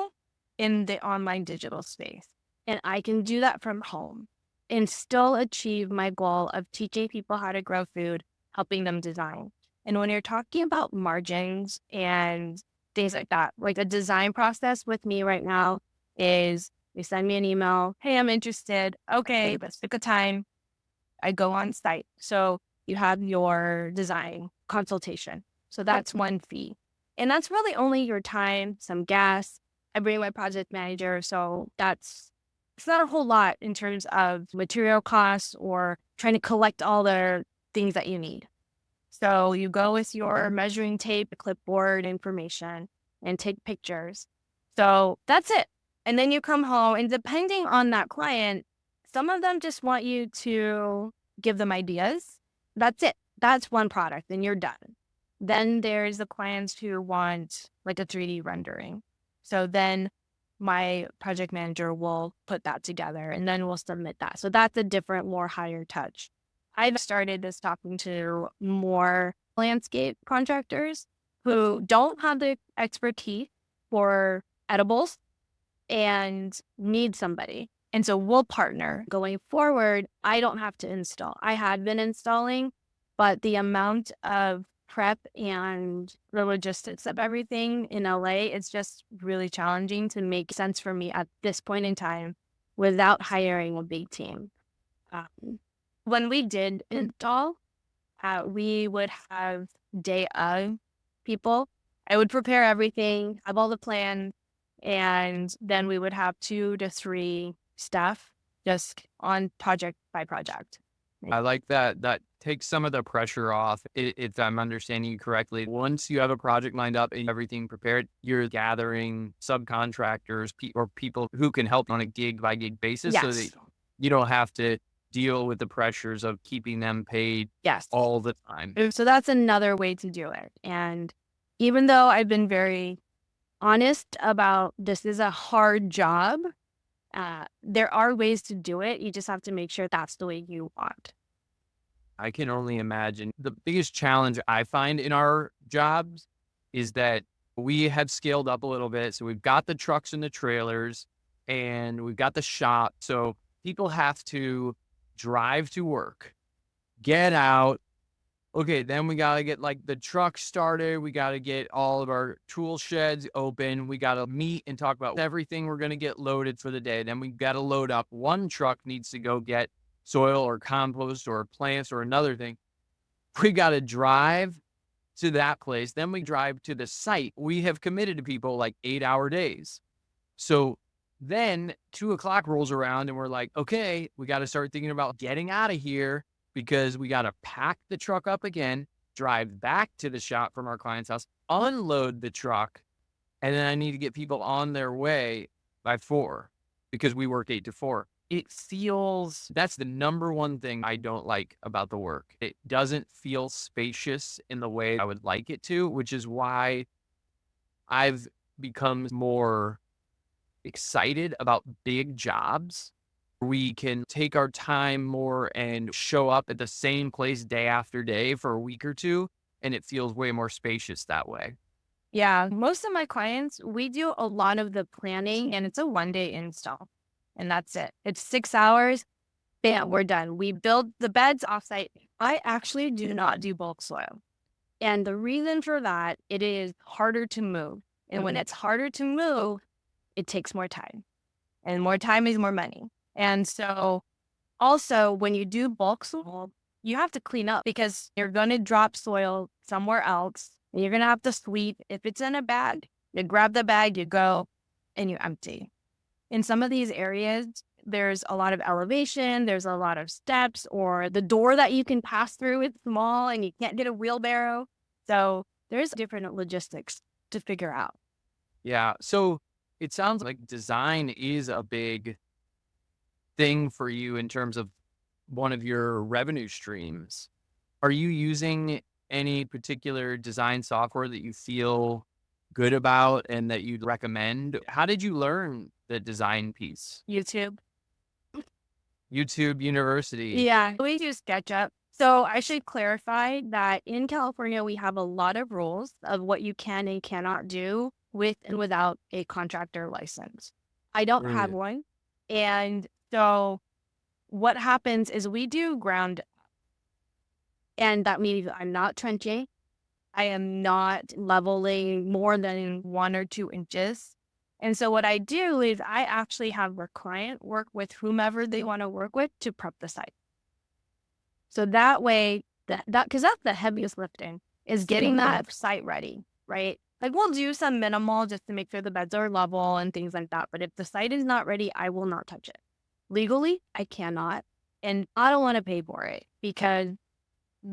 [SPEAKER 2] in the online digital space. And I can do that from home and still achieve my goal of teaching people how to grow food, helping them design. And when you're talking about margins and things like that, like a design process with me right now is they send me an email. Hey, I'm interested. Okay, let's pick a time. I go on site. So you have your design consultation. So that's one fee. And that's really only your time, some gas. I bring my project manager. So it's not a whole lot in terms of material costs or trying to collect all the things that you need. So you go with your measuring tape, clipboard information, and take pictures. So that's it. And then you come home, and depending on that client, some of them just want you to give them ideas. That's it. That's one product, and you're done. Then there's the clients who want like a 3D rendering. So then my project manager will put that together, and then we'll submit that. So that's a different, more higher touch. I've started this talking to more landscape contractors who don't have the expertise for edibles and need somebody. And so we'll partner. Going forward, I don't have to install. I had been installing, but the amount of prep and the logistics of everything in LA, it's just really challenging to make sense for me at this point in time without hiring a big team. When we did install, we would have day of people. I would prepare everything, have all the plans, and then we would have 2 to 3 staff just on project by project.
[SPEAKER 1] I like that. That takes some of the pressure off. If I'm understanding you correctly, once you have a project lined up and everything prepared, you're gathering subcontractors or people who can help on a gig by gig basis so that
[SPEAKER 2] Yes.
[SPEAKER 1] you don't have to deal with the pressures of keeping them paid
[SPEAKER 2] Yes.
[SPEAKER 1] all the time.
[SPEAKER 2] So that's another way to do it. And even though I've been very honest about this is a hard job, there are ways to do it. You just have to make sure that's the way you want.
[SPEAKER 1] I can only imagine. The biggest challenge I find in our jobs is that we have scaled up a little bit. So we've got the trucks and the trailers and we've got the shop. So people have to drive to work, get out. Okay, then we got to get like the truck started. We got to get all of our tool sheds open. We got to meet and talk about everything we're going to get loaded for the day. Then we got to load up. One truck needs to go get soil or compost or plants or another thing. We got to drive, to that place. Then we drive to the site. We have committed to people like 8-hour days. So then 2 o'clock rolls around and we're like, okay, we got to start thinking about getting out of here because we got to pack the truck up again, drive back to the shop from our client's house, unload the truck. And then I need to get people on their way by 4 because we work 8 to 4. That's the number one thing I don't like about the work. It doesn't feel spacious in the way I would like it to, which is why I've become more excited about big jobs. We can take our time more and show up at the same place day after day for a week or two, and it feels way more spacious that way.
[SPEAKER 2] Yeah, most of my clients, we do a lot of the planning and it's a 1-day install. And that's it. It's 6 hours. Bam, we're done. We build the beds offsite. I actually do not do bulk soil. And the reason for that, it is harder to move. And when it's harder to move, it takes more time. And more time is more money. And so also when you do bulk soil, you have to clean up because you're going to drop soil somewhere else. And you're going to have to sweep. If it's in a bag, you grab the bag, you go, and you empty. In some of these areas, there's a lot of elevation, there's a lot of steps, or the door that you can pass through is small and you can't get a wheelbarrow. So there's different logistics to figure out.
[SPEAKER 1] Yeah. So it sounds like design is a big thing for you in terms of one of your revenue streams. Are you using any particular design software that you feel good about and that you'd recommend? How did you learn the design piece?
[SPEAKER 2] YouTube.
[SPEAKER 1] YouTube University.
[SPEAKER 2] Yeah, we do SketchUp. So I should clarify that in California, we have a lot of rules of what you can and cannot do with and without a contractor license. I don't have one. And so what happens is we do ground, and that means I'm not trenching. I am not leveling more than 1 or 2 inches. And so what I do is I actually have our client work with whomever they want to work with to prep the site. So that way, because that's the heaviest lifting, is getting that site ready, right? Like we'll do some minimal just to make sure the beds are level and things like that. But if the site is not ready, I will not touch it. Legally, I cannot. And I don't want to pay for it because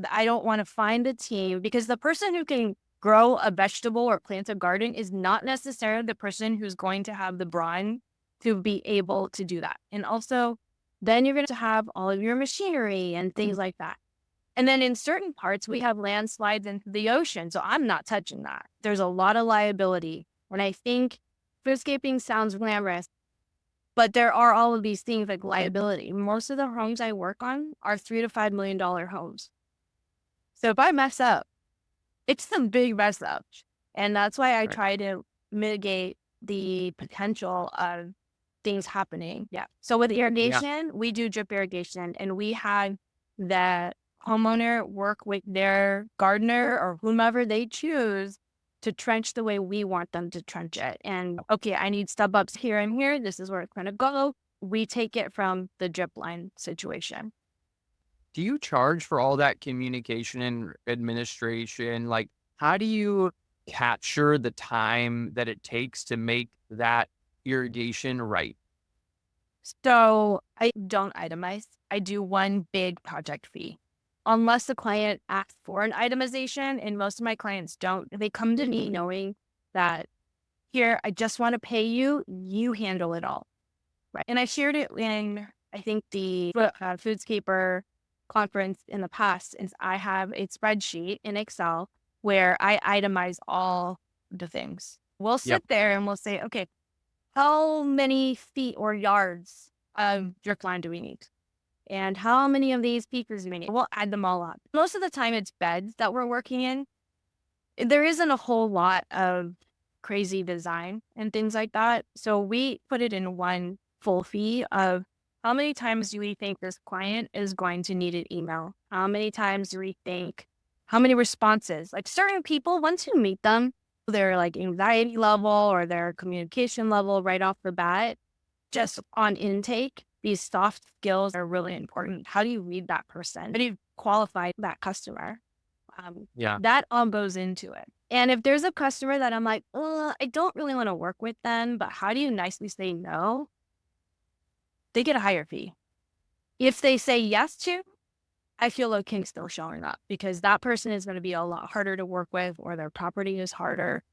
[SPEAKER 2] I don't want to find a team, because the person who can grow a vegetable or plant a garden is not necessarily the person who's going to have the brawn to be able to do that. And also, then you're going to have all of your machinery and things like that. And then in certain parts, we have landslides into the ocean. So I'm not touching that. There's a lot of liability. When I think foodscaping sounds glamorous, but there are all of these things like liability. Most of the homes I work on are $3 to $5 million homes. So if I mess up, it's some big mess up. And that's why I try to mitigate the potential of things happening. Yeah. So with irrigation, we do drip irrigation, and we have the homeowner work with their gardener or whomever they choose to trench the way we want them to trench it. And okay, I need stub ups here and here. This is where it's going to go. We take it from the drip line situation.
[SPEAKER 1] Do you charge for all that communication and administration? Like, how do you capture the time that it takes to make that irrigation right?
[SPEAKER 2] So I don't itemize. I do one big project fee. Unless the client asks for an itemization, and most of my clients don't. They come to me knowing that, here, I just want to pay you, you handle it all. Right. And I shared it in, I think, the Foodscaper Conference in the past, is I have a spreadsheet in Excel where I itemize all the things. We'll sit there and we'll say, okay, how many feet or yards of drip line do we need? And how many of these pieces do we need? We'll add them all up. Most of the time it's beds that we're working in. There isn't a whole lot of crazy design and things like that. So we put it in one full fee of how many times do we think this client is going to need an email? How many times do we think, how many responses? Like certain people, once you meet them, their like anxiety level or their communication level right off the bat, just on intake, these soft skills are really important. How do you read that person? How do you qualify that customer?
[SPEAKER 1] Yeah.
[SPEAKER 2] That all goes into it. And if there's a customer that I'm like, I don't really want to work with them, but how do you nicely say no? They get a higher fee. If they say yes to, I feel okay still showing up because that person is going to be a lot harder to work with or their property is harder.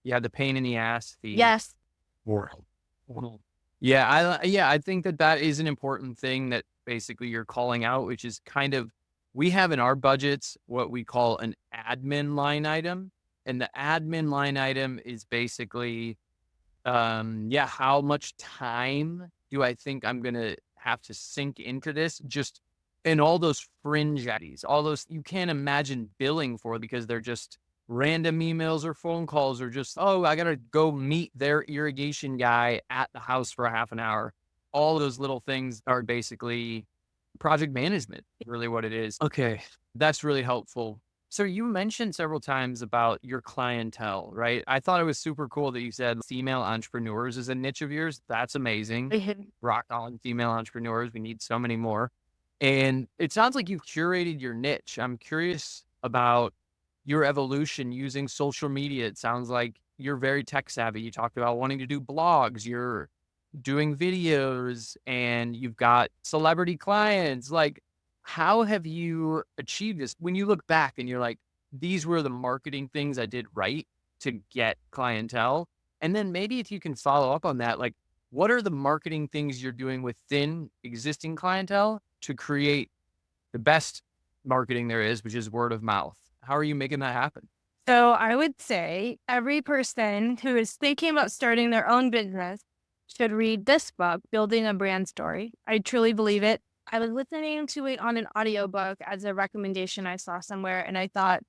[SPEAKER 1] Yeah. The pain in the ass, the
[SPEAKER 2] Yes.
[SPEAKER 1] world. Yeah, I think that is an important thing that basically you're calling out, which is kind of we have in our budgets what we call an admin line item, and the admin line item is basically, yeah, how much time do I think I'm gonna have to sink into this? Just and all those fringe addies, all those you can't imagine billing for because they're just random emails or phone calls or just, oh, I gotta go meet their irrigation guy at the house for a half an hour. All those little things are basically project management, really what it is. Okay, that's really helpful. So you mentioned several times about your clientele, right? I thought it was super cool that you said female entrepreneurs is a niche of yours. That's amazing. Rock on female entrepreneurs. We need so many more. And it sounds like you've curated your niche. I'm curious about your evolution using social media. It sounds like you're very tech savvy. You talked about wanting to do blogs. You're doing videos and you've got celebrity clients. Like, how have you achieved this? When you look back and you're like, these were the marketing things I did right to get clientele. And then maybe if you can follow up on that, like, what are the marketing things you're doing within existing clientele to create the best marketing there is, which is word of mouth? How are you making that happen?
[SPEAKER 2] So I would say every person who is thinking about starting their own business should read this book, Building a Brand Story. I truly believe it. I was listening to it on an audiobook as a recommendation I saw somewhere, and I thought,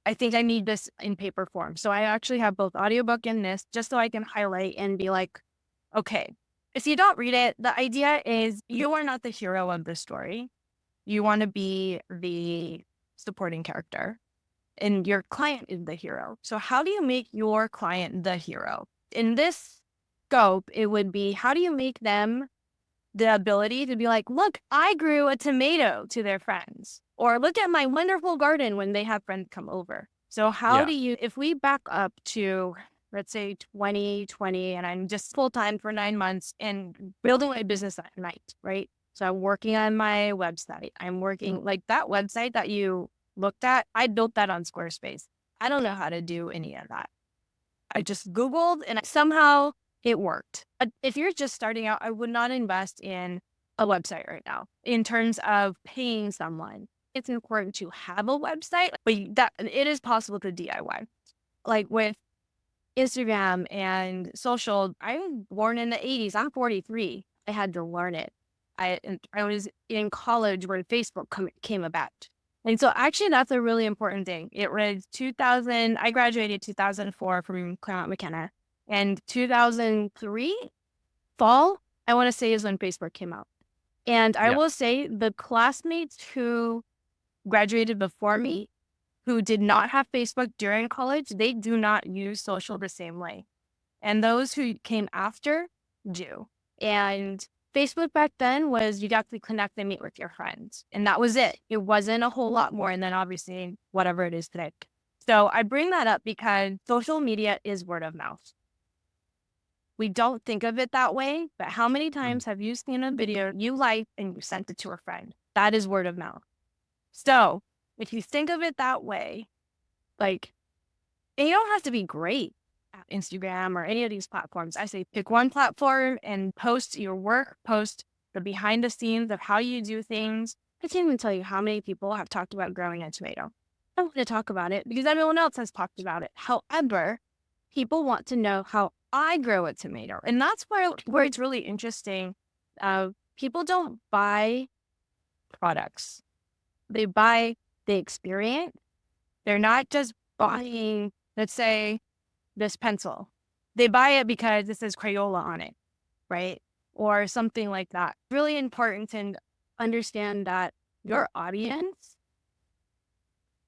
[SPEAKER 2] I think I need this in paper form. So I actually have both audiobook and this just so I can highlight and be like, okay, if you don't read it, the idea is you are not the hero of the story. You want to be the supporting character and your client is the hero. So how do you make your client the hero? In this scope, it would be how do you make them the ability to be like, look, I grew a tomato to their friends, or look at my wonderful garden when they have friends come over. So how
[SPEAKER 1] Yeah.
[SPEAKER 2] do you, if we back up to, let's say 2020, and I'm just full time for 9 months and building my business at night, right? So I'm working on my website. I'm working like that website that you looked at. I built that on Squarespace. I don't know how to do any of that. I just Googled and somehow it worked. If you're just starting out, I would not invest in a website right now in terms of paying someone. It's important to have a website, but that it is possible to DIY. Like with Instagram and social, I'm born in the 80s. I'm 43. I had to learn it. I was in college when Facebook came about. And so actually that's a really important thing. It was 2000, I graduated 2004 from Claremont McKenna. And 2003 fall, I want to say is when Facebook came out. And I
[SPEAKER 1] Yeah.
[SPEAKER 2] will say the classmates who graduated before me, who did not have Facebook during college, they do not use social the same way. And those who came after do. And Facebook back then was you got to connect and meet with your friends. And that was it. It wasn't a whole lot more. And then obviously whatever it is today. So I bring that up because social media is word of mouth. We don't think of it that way, but how many times have you seen a video you liked and you sent it to a friend? That is word of mouth. So if you think of it that way, like, and you don't have to be great at Instagram or any of these platforms. I say pick one platform and post your work, post the behind the scenes of how you do things. I can't even tell you how many people have talked about growing a tomato. I don't want to talk about it because everyone else has talked about it. However, people want to know how I grow a tomato. And that's where it's really interesting. People don't buy products. They buy the experience. They're not just buying, let's say, this pencil. They buy it because it says Crayola on it, right? Or something like that. Really important to understand that your audience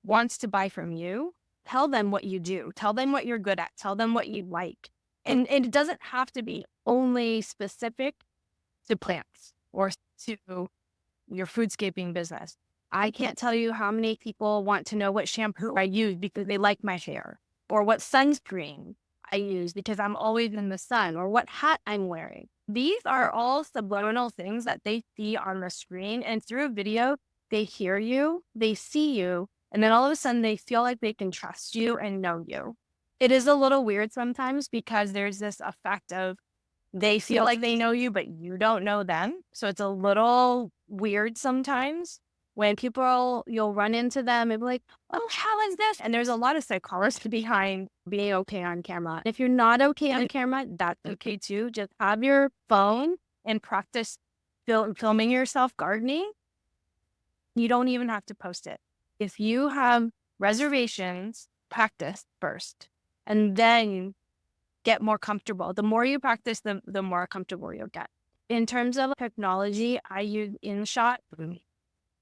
[SPEAKER 2] wants to buy from you. Tell them what you do. Tell them what you're good at. Tell them what you like. And it doesn't have to be only specific to plants or to your foodscaping business. I can't tell you how many people want to know what shampoo I use because they like my hair, or what sunscreen I use because I'm always in the sun, or what hat I'm wearing. These are all subliminal things that they see on the screen, and through a video, they hear you, they see you, and then all of a sudden they feel like they can trust you and know you. It is a little weird sometimes because there's this effect of they feel like they know you, but you don't know them. So it's a little weird sometimes when you'll run into them and be like, oh, how is this? And there's a lot of psychology behind being okay on camera. If you're not okay on camera, that's okay too. Just have your phone and practice filming yourself gardening. You don't even have to post it. If you have reservations, practice first and then get more comfortable. The more you practice, the more comfortable you'll get. In terms of technology, I use InShot.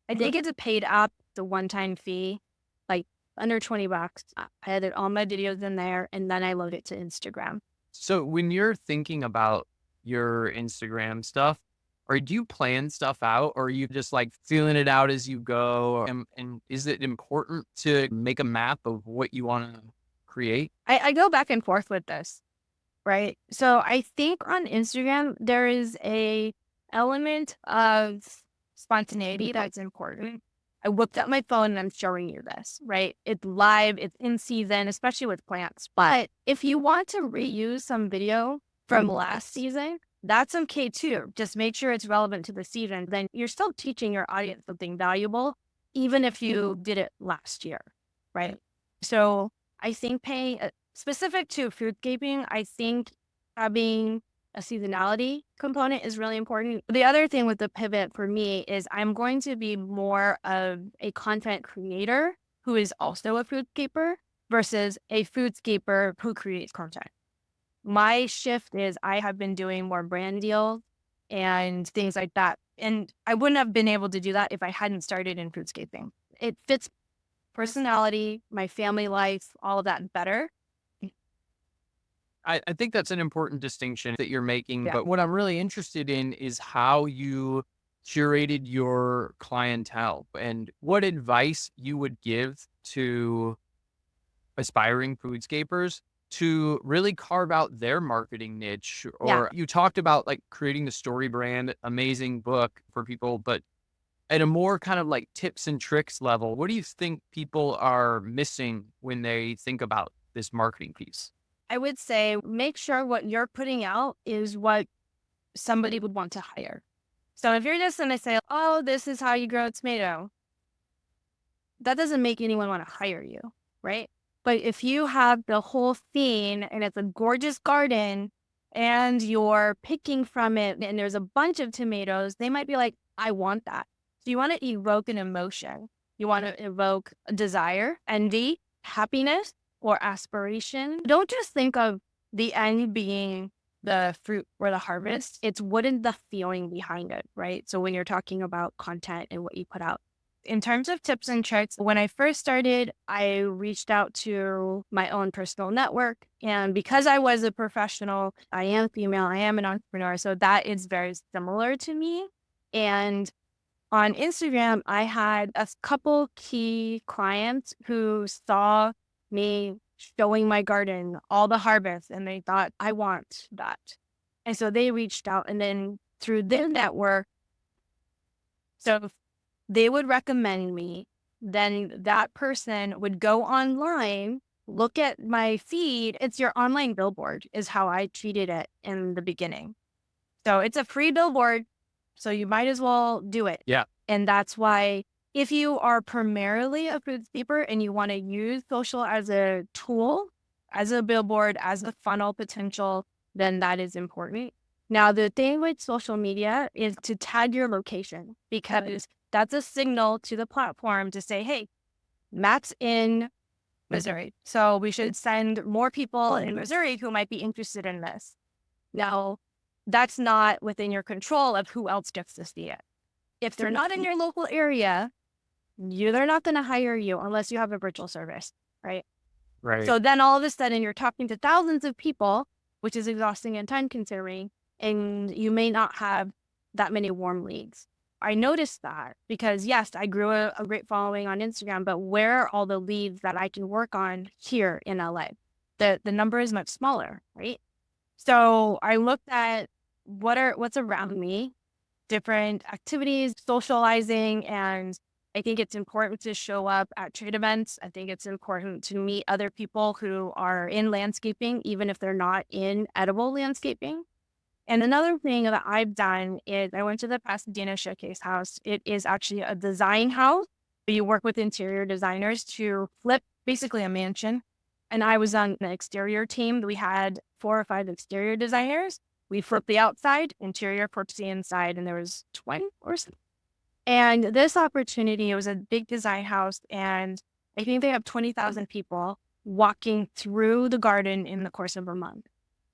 [SPEAKER 2] I think it's a paid app, the one-time fee, like under $20. I edit all my videos in there, and then I load it to Instagram.
[SPEAKER 1] So when you're thinking about your Instagram stuff, or do you plan stuff out, or are you just like feeling it out as you go? And is it important to make a map of what you want to create?
[SPEAKER 2] I go back and forth with this, right? So I think on Instagram, there is a element of spontaneity that's important. I whipped out my phone and I'm showing you this, right? It's live, it's in season, especially with plants. But if you want to reuse some video from last season, that's okay too. Just make sure it's relevant to the season. Then you're still teaching your audience something valuable, even if you did it last year, right? So I think paying specific to foodscaping, I think having a seasonality component is really important. The other thing with the pivot for me is I'm going to be more of a content creator who is also a foodscaper versus a foodscaper who creates content. My shift is I have been doing more brand deals and things like that. And I wouldn't have been able to do that if I hadn't started in foodscaping. It fits personality, my family life, all of that better.
[SPEAKER 1] I think that's an important distinction that you're making.
[SPEAKER 2] Yeah.
[SPEAKER 1] But what I'm really interested in is how you curated your clientele and what advice you would give to aspiring foodscapers to really carve out their marketing niche.
[SPEAKER 2] Yeah.
[SPEAKER 1] Or you talked about like creating the story brand, amazing book for people, but at a more kind of like tips and tricks level, what do you think people are missing when they think about this marketing piece?
[SPEAKER 2] I would say make sure what you're putting out is what somebody would want to hire. So if you're just going to say, oh, this is how you grow a tomato, that doesn't make anyone want to hire you, right? But if you have the whole scene and it's a gorgeous garden and you're picking from it and there's a bunch of tomatoes, they might be like, I want that. So you want to evoke an emotion. You want to evoke a desire, envy, happiness, or aspiration. Don't just think of the end being the fruit or the harvest. It's what is the feeling behind it, right? So when you're talking about content and what you put out. In terms of tips and tricks, when I first started, I reached out to my own personal network. And because I was a professional, I am female, I am an entrepreneur. So that is very similar to me. And on Instagram, I had a couple key clients who saw me showing my garden, all the harvest, and they thought, I want that. And so they reached out, and then through their network, so if they would recommend me, then that person would go online, look at my feed. It's your online billboard is how I treated it in the beginning. So it's a free billboard, so you might as well do it.
[SPEAKER 1] Yeah.
[SPEAKER 2] And that's why if you are primarily a foodscaper and you want to use social as a tool, as a billboard, as a funnel potential, then that is important. Now, the thing with social media is to tag your location because that's a signal to the platform to say, hey, Matt's in Missouri. So we should send more people in Missouri who might be interested in this. Now, that's not within your control of who else gets to see it. If they're not in your local area, they're not going to hire you unless you have a virtual service, right?
[SPEAKER 1] Right.
[SPEAKER 2] So then all of a sudden you're talking to thousands of people, which is exhausting and time consuming, and you may not have that many warm leads. I noticed that because yes, I grew a great following on Instagram, but where are all the leads that I can work on here in LA? The number is much smaller, right? So I looked at what's around me, different activities, socializing, and I think it's important to show up at trade events. I think it's important to meet other people who are in landscaping, even if they're not in edible landscaping. And another thing that I've done is I went to the Pasadena Showcase House. It is actually a design house. You work with interior designers to flip basically a mansion. And I was on the exterior team. We had 4 or 5 exterior designers. We flipped the outside, interior flipped the inside, and there was 20 or so. And this opportunity, it was a big design house, and I think they have 20,000 people walking through the garden in the course of a month.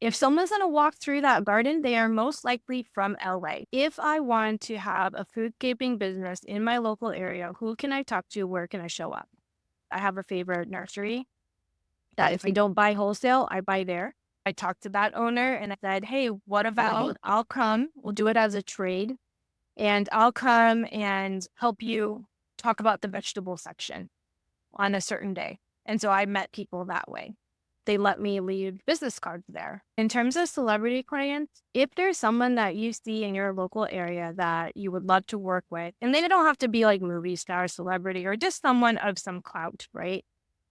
[SPEAKER 2] If someone's going to walk through that garden, they are most likely from LA. If I want to have a foodscaping business in my local area, who can I talk to? Where can I show up? I have a favorite nursery that if I don't buy wholesale, I buy there. I talked to that owner and I said, hey, what about I'll come, we'll do it as a trade, and I'll come and help you talk about the vegetable section on a certain day. And so I met people that way. They let me leave business cards there. In terms of celebrity clients, if there's someone that you see in your local area that you would love to work with, and they don't have to be like movie star, celebrity, or just someone of some clout, right?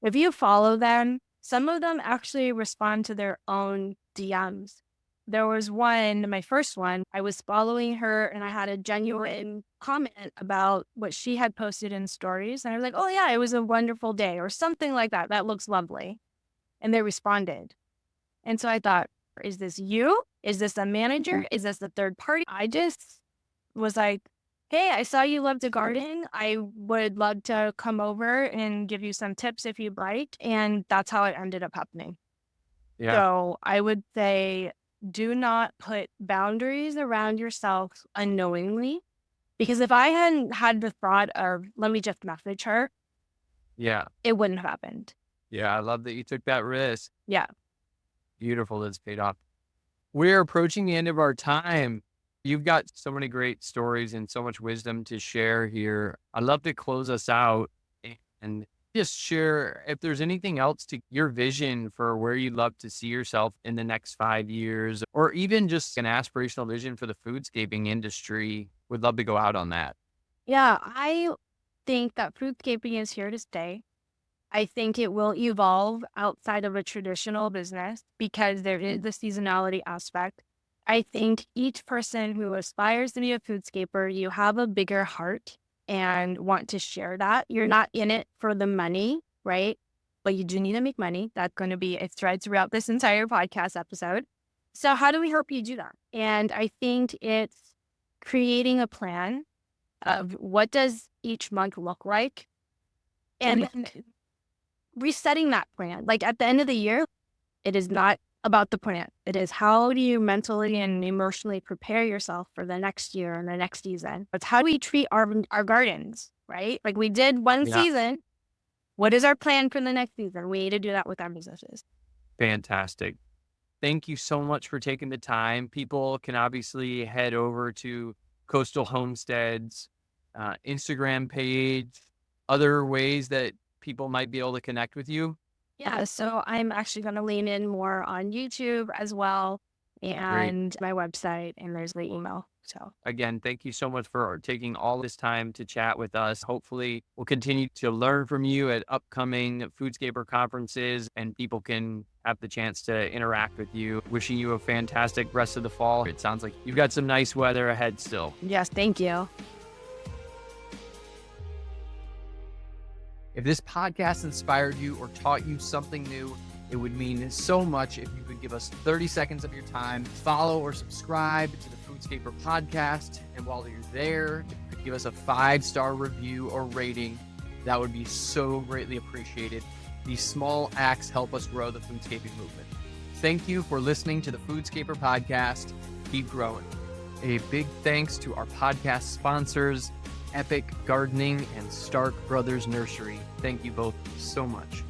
[SPEAKER 2] If you follow them, some of them actually respond to their own DMs. There was one, my first one, I was following her and I had a genuine comment about what she had posted in stories. And I was like, oh yeah, it was a wonderful day or something like that. That looks lovely. And they responded. And so I thought, is this you? Is this a manager? Is this a third party? I just was like, hey, I saw you love to garden. I would love to come over and give you some tips if you'd like. And that's how it ended up happening.
[SPEAKER 1] Yeah.
[SPEAKER 2] So I would say, do not put boundaries around yourself unknowingly. Because if I hadn't had the thought of, let me just message her,
[SPEAKER 1] Yeah.
[SPEAKER 2] it wouldn't have happened.
[SPEAKER 1] Yeah. I love that you took that risk.
[SPEAKER 2] Yeah.
[SPEAKER 1] Beautiful. That's paid off. We're approaching the end of our time. You've got so many great stories and so much wisdom to share here. I'd love to close us out and just share if there's anything else to your vision for where you'd love to see yourself in the next 5 years, or even just an aspirational vision for the foodscaping industry. Would love to go out on that.
[SPEAKER 2] Yeah. I think that foodscaping is here to stay. I think it will evolve outside of a traditional business because there is the seasonality aspect. I think each person who aspires to be a foodscaper, you have a bigger heart and want to share that. You're not in it for the money, right? But you do need to make money. That's going to be a thread throughout this entire podcast episode. So how do we help you do that? And I think it's creating a plan of what does each month look like, and then resetting that plan. Like at the end of the year, it is not about the plan. It is how do you mentally and emotionally prepare yourself for the next year and the next season. It's how do we treat our gardens, right? Like we did one season. What is our plan for the next season? We need to do that with our businesses.
[SPEAKER 1] Fantastic. Thank you so much for taking the time. People can obviously head over to Coastal Homestead's Instagram page, other ways that people might be able to connect with you.
[SPEAKER 2] Yeah, so I'm actually going to lean in more on YouTube as well, and my website, and there's the email. So
[SPEAKER 1] again, thank you so much for taking all this time to chat with us. Hopefully we'll continue to learn from you at upcoming Foodscaper conferences and people can have the chance to interact with you. Wishing you a fantastic rest of the fall. It sounds like you've got some nice weather ahead still.
[SPEAKER 2] yes, thank you.
[SPEAKER 1] If this podcast inspired you or taught you something new, it would mean so much if you could give us 30 seconds of your time, follow or subscribe to the Foodscaper Podcast. And while you're there, if you could give us a 5-star review or rating, that would be so greatly appreciated. These small acts help us grow the foodscaping movement. Thank you for listening to the Foodscaper Podcast. Keep growing. A big thanks to our podcast sponsors, Epic Gardening and Stark Brothers Nursery. Thank you both so much.